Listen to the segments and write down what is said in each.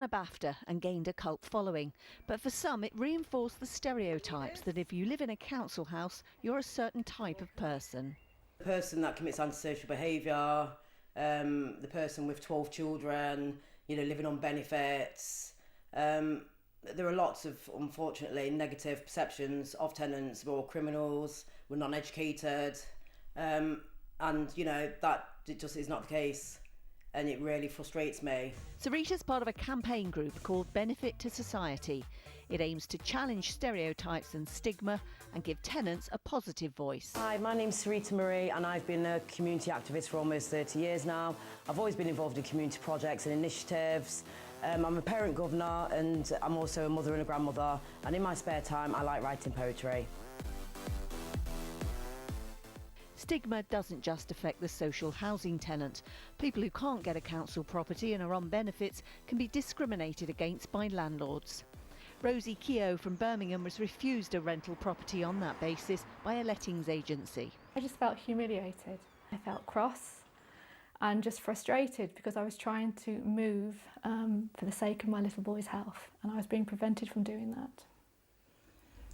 A BAFTA and gained a cult following, but for some it reinforced the stereotypes that if you live in a council house, you're a certain type of person. The person that commits antisocial behaviour, the person with 12 children, living on benefits. There are lots of, unfortunately, negative perceptions of tenants. We're all criminals, we're non-educated, and that just is not the case. And it really frustrates me. Sarita's part of a campaign group called Benefit to Society. It aims to challenge stereotypes and stigma and give tenants a positive voice. Hi, my name's Sarita Marie and I've been a community activist for almost 30 years now. I've always been involved in community projects and initiatives. I'm a parent governor and I'm also a mother and a grandmother, and in my spare time I like writing poetry. Stigma doesn't just affect the social housing tenant. People who can't get a council property and are on benefits can be discriminated against by landlords. Rosie Keogh from Birmingham was refused a rental property on that basis by a lettings agency. I just felt humiliated. I felt cross and just frustrated because I was trying to move for the sake of my little boy's health, and I was being prevented from doing that.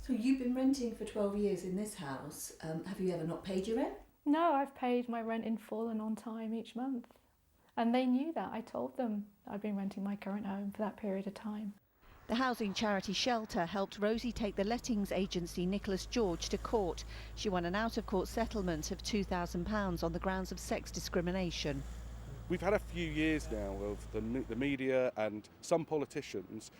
So you've been renting for 12 years in this house. Have you ever not paid your rent? No, I've paid my rent in full and on time each month. And they knew that. I told them I'd been renting my current home for that period of time. The housing charity Shelter helped Rosie take the lettings agency Nicholas George to court. She won an out-of-court settlement of £2,000 on the grounds of sex discrimination. We've had a few years now of the media and some politicians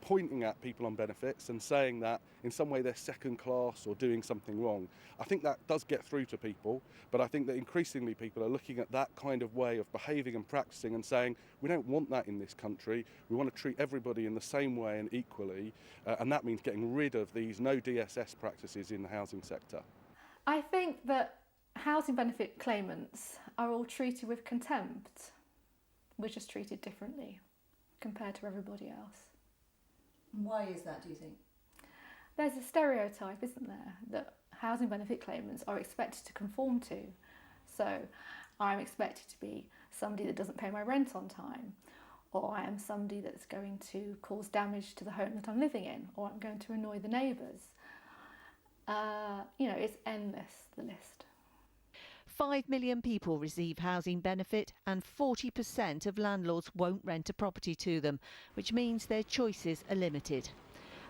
pointing at people on benefits and saying that in some way they're second class or doing something wrong. I think that does get through to people, but I think that increasingly people are looking at that kind of way of behaving and practicing and saying, we don't want that in this country. We want to treat everybody in the same way and equally, and that means getting rid of these no DSS practices in the housing sector. I think that housing benefit claimants are all treated with contempt. We're just treated differently compared to everybody else. Why is that, do you think? There's a stereotype, isn't there, that housing benefit claimants are expected to conform to. So I'm expected to be somebody that doesn't pay my rent on time, or I am somebody that's going to cause damage to the home that I'm living in, or I'm going to annoy the neighbours. It's endless, the list. 5 million people receive housing benefit and 40% of landlords won't rent a property to them, which means their choices are limited.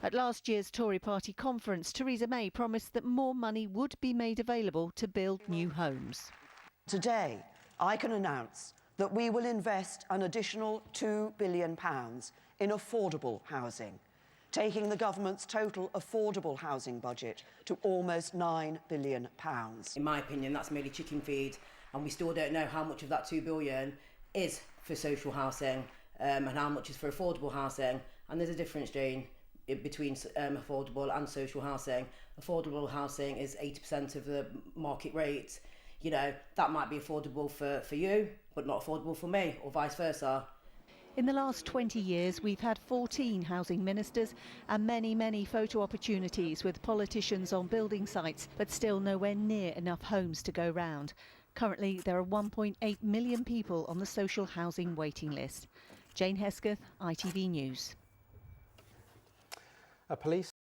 At last year's Tory party conference, Theresa May promised that more money would be made available to build new homes. Today, I can announce that we will invest an additional £2 billion in affordable housing, taking the government's total affordable housing budget to almost £9 billion. In my opinion, that's merely chicken feed, and we still don't know how much of that £2 billion is for social housing and how much is for affordable housing. And there's a difference, Jane, between affordable and social housing. Affordable housing is 80% of the market rate. That might be affordable for you, but not affordable for me, or vice versa. In the last 20 years, we've had 14 housing ministers and many photo opportunities with politicians on building sites, but still nowhere near enough homes to go round. Currently, there are 1.8 million people on the social housing waiting list. Jane Hesketh, ITV News. Police